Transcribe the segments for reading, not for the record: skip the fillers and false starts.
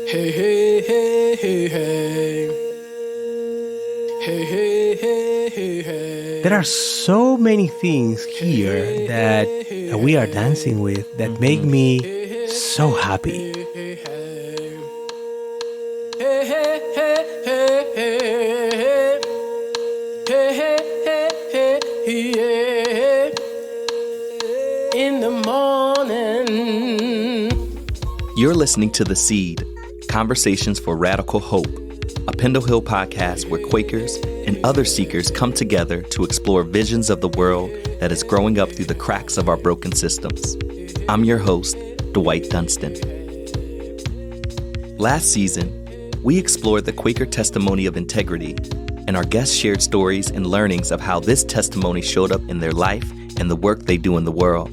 Hey, hey, hey, hey, hey. Hey, hey, hey, hey, hey. There are so many things here that we are dancing with that make me so happy. In the morning. You're listening to The Seed, Conversations for Radical Hope, a Pendle Hill podcast where Quakers and other seekers come together to explore visions of the world that is growing up through the cracks of our broken systems. I'm your host, Dwight Dunston. Last season, we explored the Quaker testimony of integrity, and our guests shared stories and learnings of how this testimony showed up in their life and the work they do in the world.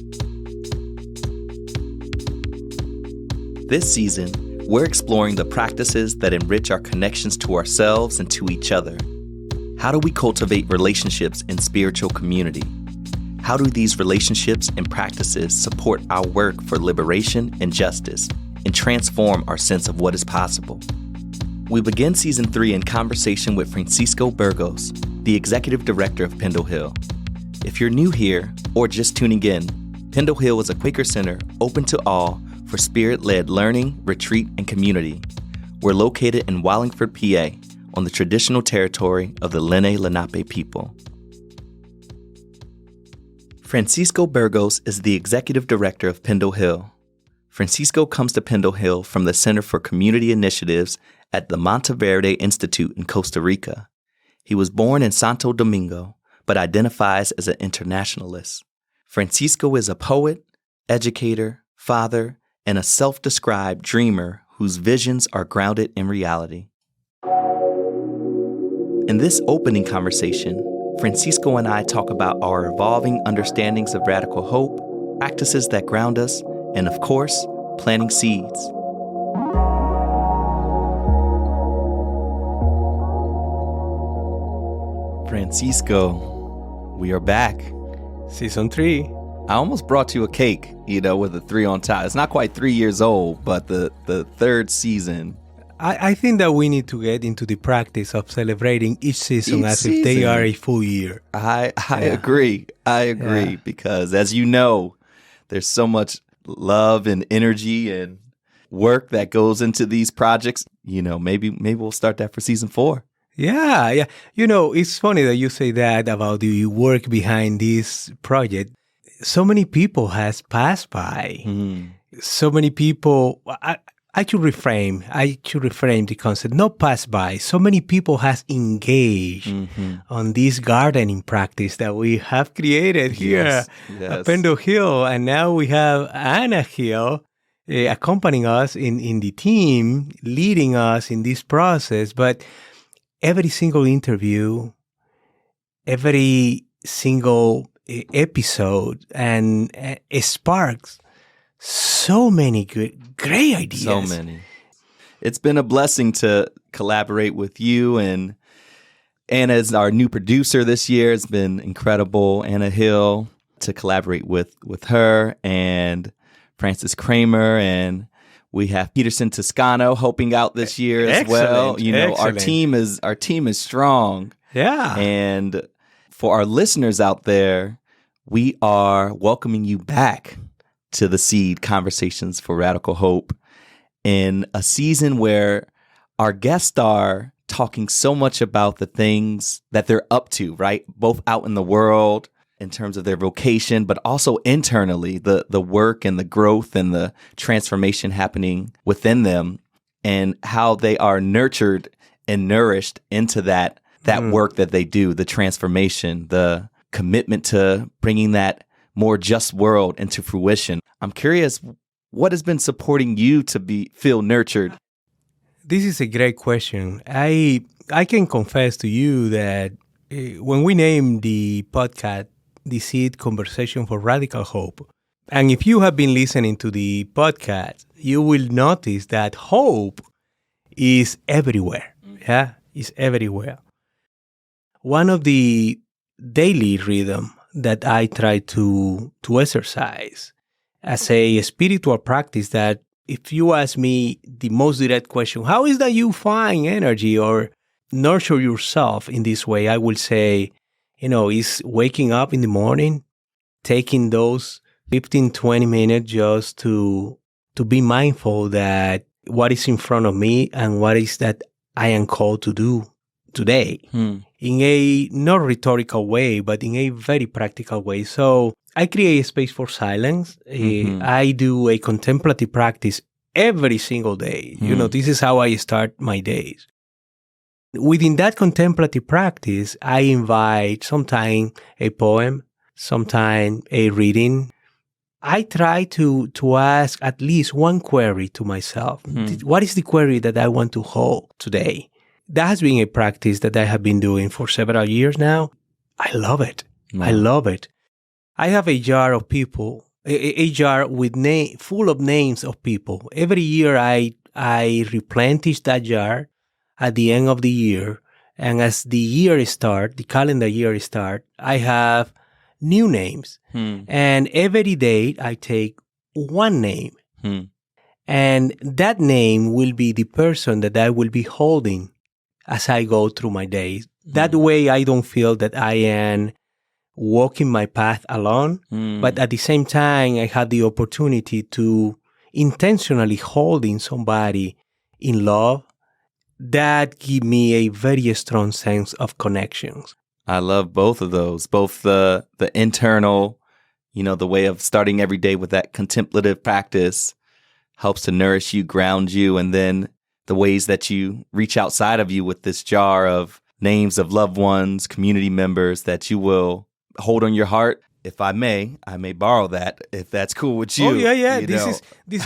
This season, we're exploring the practices that enrich our connections to ourselves and to each other. How do we cultivate relationships in spiritual community? How do these relationships and practices support our work for liberation and justice and transform our sense of what is possible? We begin Season 3 in conversation with Francisco Burgos, the Executive Director of Pendle Hill. If you're new here or just tuning in, Pendle Hill is a Quaker center open to all for spirit-led learning, retreat, and community. We're located in Wallingford, PA, on the traditional territory of the Lenni Lenape people. Francisco Burgos is the Executive Director of Pendle Hill. Francisco comes to Pendle Hill from the Center for Community Initiatives at the Monteverde Institute in Costa Rica. He was born in Santo Domingo, but identifies as an internationalist. Francisco is a poet, educator, father, and a self-described dreamer whose visions are grounded in reality. In this opening conversation, Francisco and I talk about our evolving understandings of radical hope, practices that ground us, and of course, planting seeds. Francisco, we are back. Season 3. I almost brought you a cake, with a 3 on top. It's not quite 3 years old, but the third season. I think that we need to get into the practice of celebrating each season as if they are a full year. I agree. Because as you know, there's so much love and energy and work that goes into these projects. Maybe we'll start that for season 4. Yeah. It's funny that you say that about the work behind this project. So many people has passed by. So many people, I should reframe the concept, not pass by. So many people has engaged on this gardening practice that we have created here at Pendle Hill. And now we have Anna Hill accompanying us in the team, leading us in this process. But every single interview, every single episode, and it sparks so many great ideas. So many. It's been a blessing to collaborate with you, and Anna is our new producer this year. It's been incredible. Anna Hill, to collaborate with her, and Francis Kramer, and we have Peterson Toscano helping out this year as well. Excellent. Our team is strong. Yeah. And for our listeners out there, we are welcoming you back to The Seed, Conversations for Radical Hope, in a season where our guests are talking so much about the things that they're up to, right? Both out in the world in terms of their vocation, but also internally, the work and the growth and the transformation happening within them, and how they are nurtured and nourished into that work that they do, the transformation, the commitment to bringing that more just world into fruition. I'm curious, what has been supporting you to feel nurtured? This is a great question. I can confess to you that when we named the podcast The Seed, Conversation for Radical Hope, and if you have been listening to the podcast, you will notice that hope is everywhere. Yeah, it's everywhere. One of the daily rhythm that I try to exercise as a spiritual practice that if you ask me the most direct question, how is that you find energy or nurture yourself in this way? I will say, is waking up in the morning, taking those 15, 20 minutes just to be mindful that what is in front of me and what is that I am called to do today in a not rhetorical way, but in a very practical way. So I create a space for silence. I do a contemplative practice every single day. This is how I start my days. Within that contemplative practice, I invite sometimes a poem, sometimes a reading. I try to ask at least one query to myself. What is the query that I want to hold today? That has been a practice that I have been doing for several years now. I love it. Wow. I love it. I have a jar of people, a jar with full of names of people. Every year I replenish that jar at the end of the year. And as the calendar year starts, I have new names. And every day I take one name. And that name will be the person that I will be holding as I go through my days. That way I don't feel that I am walking my path alone, but at the same time I have the opportunity to intentionally holding somebody in love. That give me a very strong sense of connections. I love both of those, both the internal, the way of starting every day with that contemplative practice helps to nourish you, ground you, and then the ways that you reach outside of you with this jar of names of loved ones, community members that you will hold on your heart. If I may borrow that, if that's cool with you. Oh, yeah. This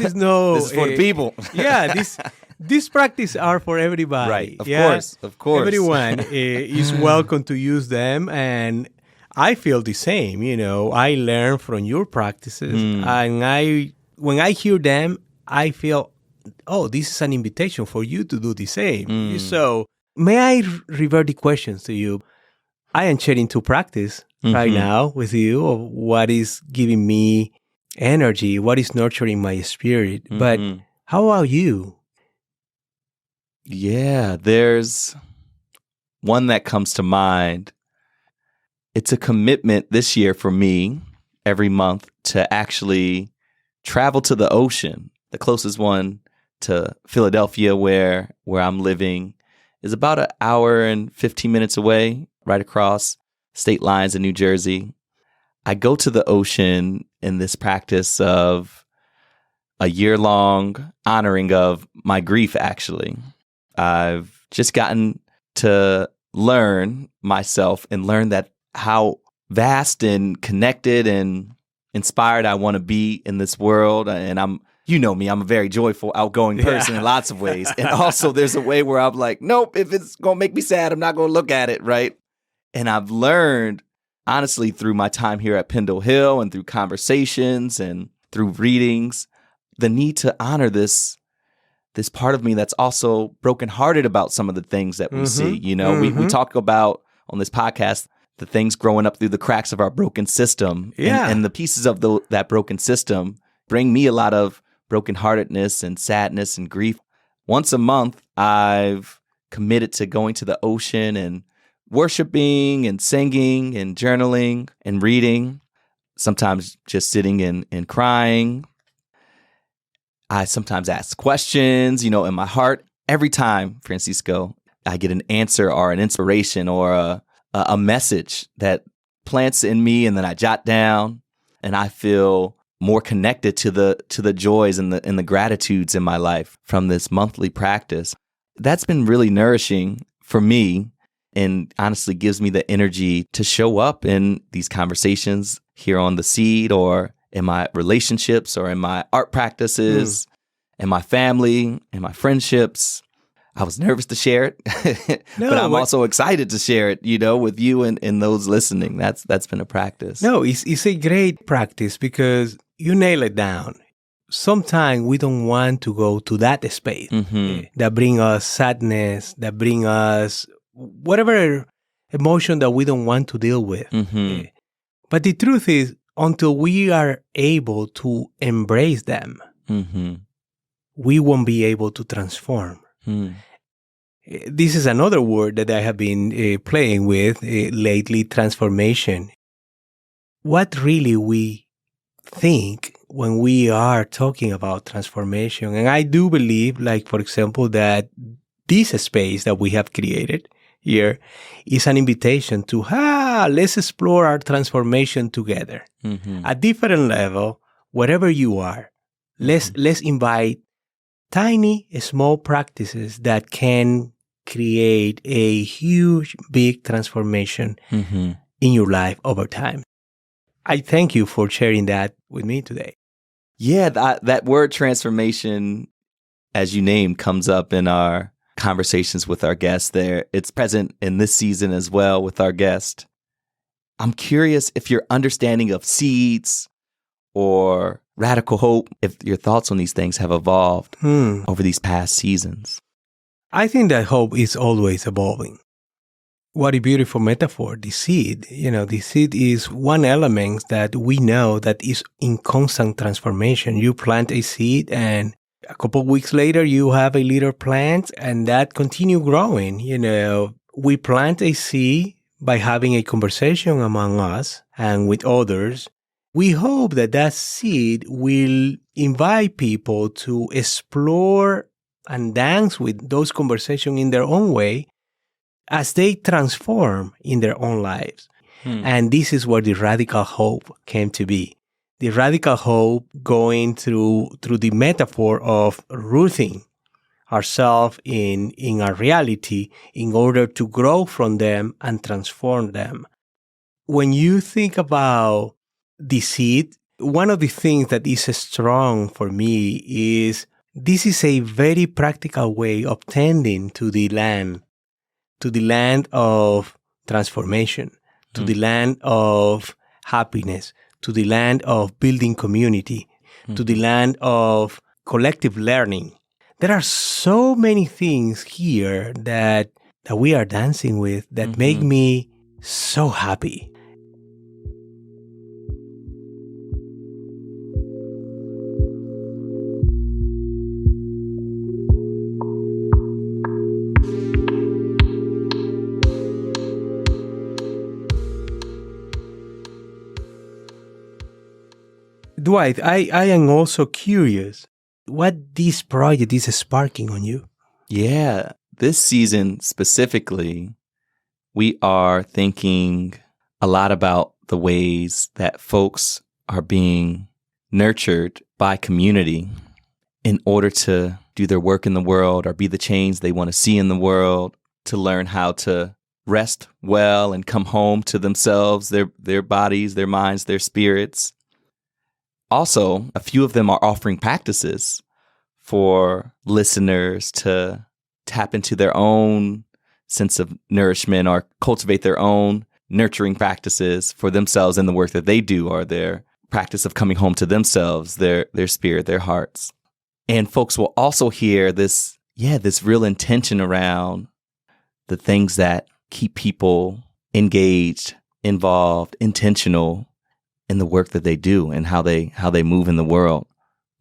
is no... This is for the people. Yeah, These practices are for everybody. Right, of course. Everyone is welcome to use them, and I feel the same. I learn from your practices, and when I hear them, I feel, this is an invitation for you to do the same. So, may I revert the questions to you? I am sharing to practice right now with you of what is giving me energy, what is nurturing my spirit. But how about you? Yeah, there's one that comes to mind. It's a commitment this year for me every month to actually travel to the ocean. The closest one to Philadelphia, where I'm living, is about an hour and 15 minutes away, right across state lines in New Jersey. I go to the ocean in this practice of a year-long honoring of my grief, actually. I've just gotten to learn myself and learn that how vast and connected and inspired I want to be in this world. And I'm a very joyful, outgoing person in lots of ways. And also there's a way where I'm like, nope, if it's going to make me sad, I'm not going to look at it, right? And I've learned, honestly, through my time here at Pendle Hill and through conversations and through readings, the need to honor this part of me that's also brokenhearted about some of the things that we see. We talk about on this podcast the things growing up through the cracks of our broken system. And the pieces of that broken system bring me a lot of brokenheartedness and sadness and grief. Once a month, I've committed to going to the ocean and worshiping and singing and journaling and reading, sometimes just sitting and crying. I sometimes ask questions, in my heart. Every time, Francisco, I get an answer or an inspiration or a message that plants in me, and then I jot down, and I feel more connected to the joys and the gratitudes in my life from this monthly practice. That's been really nourishing for me, and honestly gives me the energy to show up in these conversations here on The Seed, or in my relationships, or in my art practices, in my family, in my friendships. I was nervous to share it, but I'm also excited to share it, with you and those listening. That's been a practice. No, it's a great practice because you nail it down. Sometimes we don't want to go to that space that bring us sadness, that bring us whatever emotion that we don't want to deal with. But the truth is, until we are able to embrace them, we won't be able to transform. This is another word that I have been playing with lately, transformation. What really we think when we are talking about transformation. And I do believe, like, for example, that this space that we have created here is an invitation to, let's explore our transformation together. At different level, wherever you are, let's invite tiny, small practices that can create a huge, big transformation in your life over time. I thank you for sharing that with me today. Yeah, that word transformation, as you named, comes up in our conversations with our guests there. It's present in this season as well with our guest. I'm curious if your understanding of seeds or radical hope, if your thoughts on these things have evolved over these past seasons. I think that hope is always evolving. What a beautiful metaphor, the seed. The seed is one element that we know that is in constant transformation. You plant a seed and a couple of weeks later you have a little plant and that continue growing. We plant a seed by having a conversation among us and with others. We hope that seed will invite people to explore and dance with those conversations in their own way as they transform in their own lives. And this is where the radical hope came to be. The radical hope going through the metaphor of rooting ourselves in our reality in order to grow from them and transform them. When you think about the seed, one of the things that is strong for me is this is a very practical way of tending to the land of transformation, to the land of happiness, to the land of building community, to the land of collective learning. There are so many things here that we are dancing with that make me so happy. Dwight, I am also curious what this project is sparking on you. Yeah, this season specifically, we are thinking a lot about the ways that folks are being nurtured by community in order to do their work in the world or be the change they want to see in the world, to learn how to rest well and come home to themselves, their bodies, their minds, their spirits. Also, a few of them are offering practices for listeners to tap into their own sense of nourishment or cultivate their own nurturing practices for themselves in the work that they do, or their practice of coming home to themselves, their spirit, their hearts. And folks will also hear this real intention around the things that keep people engaged, involved, intentional in the work that they do and how they move in the world,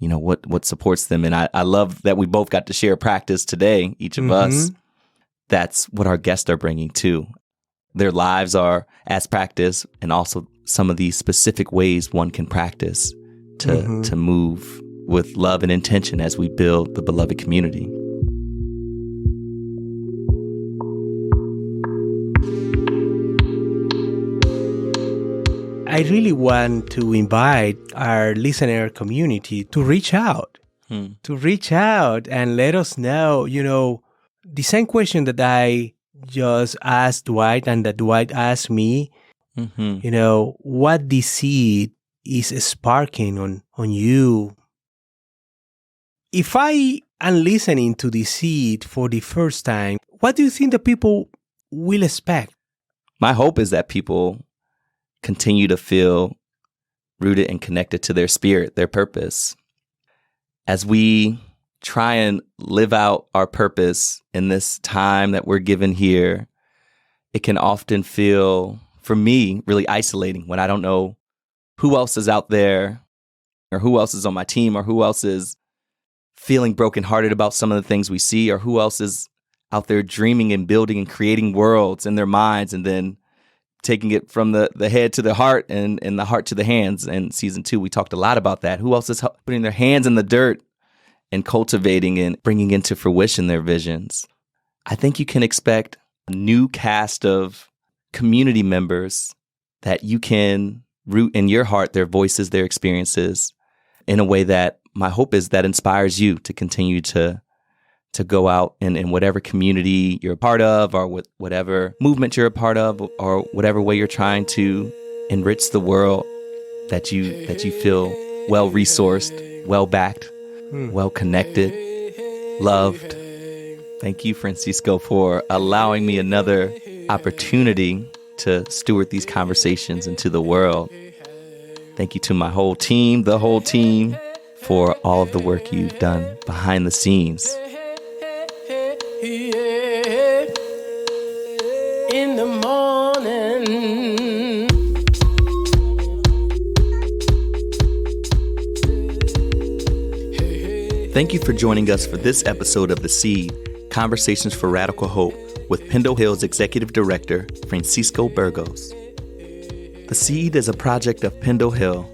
what supports them. And I love that we both got to share practice today, each of us. That's what our guests are bringing too. Their lives are as practice, and also some of these specific ways one can practice to move with love and intention as we build the beloved community. I really want to invite our listener community to reach out, and let us know, the same question that I just asked Dwight and that Dwight asked me, what the seed is sparking on you. If I am listening to the seed for the first time, what do you think the people will expect? My hope is that people continue to feel rooted and connected to their spirit, their purpose. As we try and live out our purpose in this time that we're given here, it can often feel, for me, really isolating when I don't know who else is out there, or who else is on my team, or who else is feeling brokenhearted about some of the things we see, or who else is out there dreaming and building and creating worlds in their minds and then taking it from the head to the heart and the heart to the hands. In season 2, we talked a lot about that. Who else is putting their hands in the dirt and cultivating and bringing into fruition their visions? I think you can expect a new cast of community members that you can root in your heart, their voices, their experiences, in a way that my hope is that inspires you to continue to go out in whatever community you're a part of, or whatever movement you're a part of, or whatever way you're trying to enrich the world, that you feel well resourced, well backed, well connected, loved. Thank you, Francisco, for allowing me another opportunity to steward these conversations into the world. Thank you to my whole team, the whole team, for all of the work you've done behind the scenes. In the morning. Thank you for joining us for this episode of The Seed, Conversations for Radical Hope, with Pendle Hill's Executive Director, Francisco Burgos. The Seed is a project of Pendle Hill,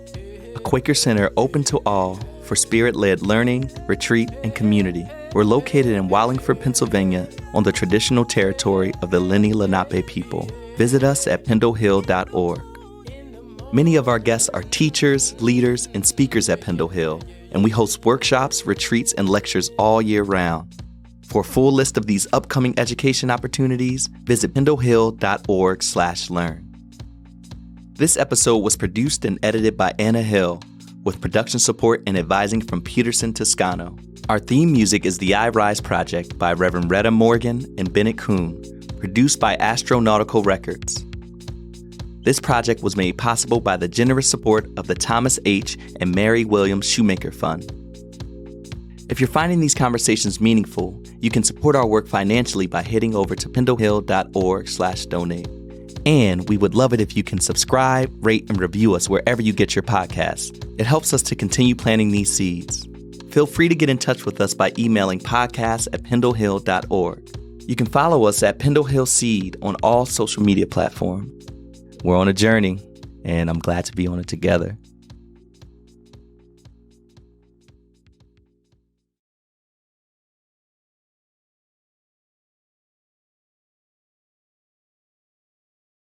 a Quaker center open to all for spirit-led learning, retreat, and community. We're located in Wallingford, Pennsylvania, on the traditional territory of the Lenni Lenape people. Visit us at pendlehill.org. Many of our guests are teachers, leaders, and speakers at Pendle Hill, and we host workshops, retreats, and lectures all year round. For a full list of these upcoming education opportunities, visit pendlehill.org/learn. This episode was produced and edited by Anna Hill, with production support and advising from Peterson Toscano. Our theme music is the I Rise Project by Reverend Retta Morgan and Bennett Kuhn, produced by Astronautical Records. This project was made possible by the generous support of the Thomas H. and Mary Williams Shoemaker Fund. If you're finding these conversations meaningful, you can support our work financially by heading over to pendlehill.org/donate. And we would love it if you can subscribe, rate, and review us wherever you get your podcasts. It helps us to continue planting these seeds. Feel free to get in touch with us by emailing podcasts@pendlehill.org. You can follow us at Pendle Hill Seed on all social media platforms. We're on a journey, and I'm glad to be on it together.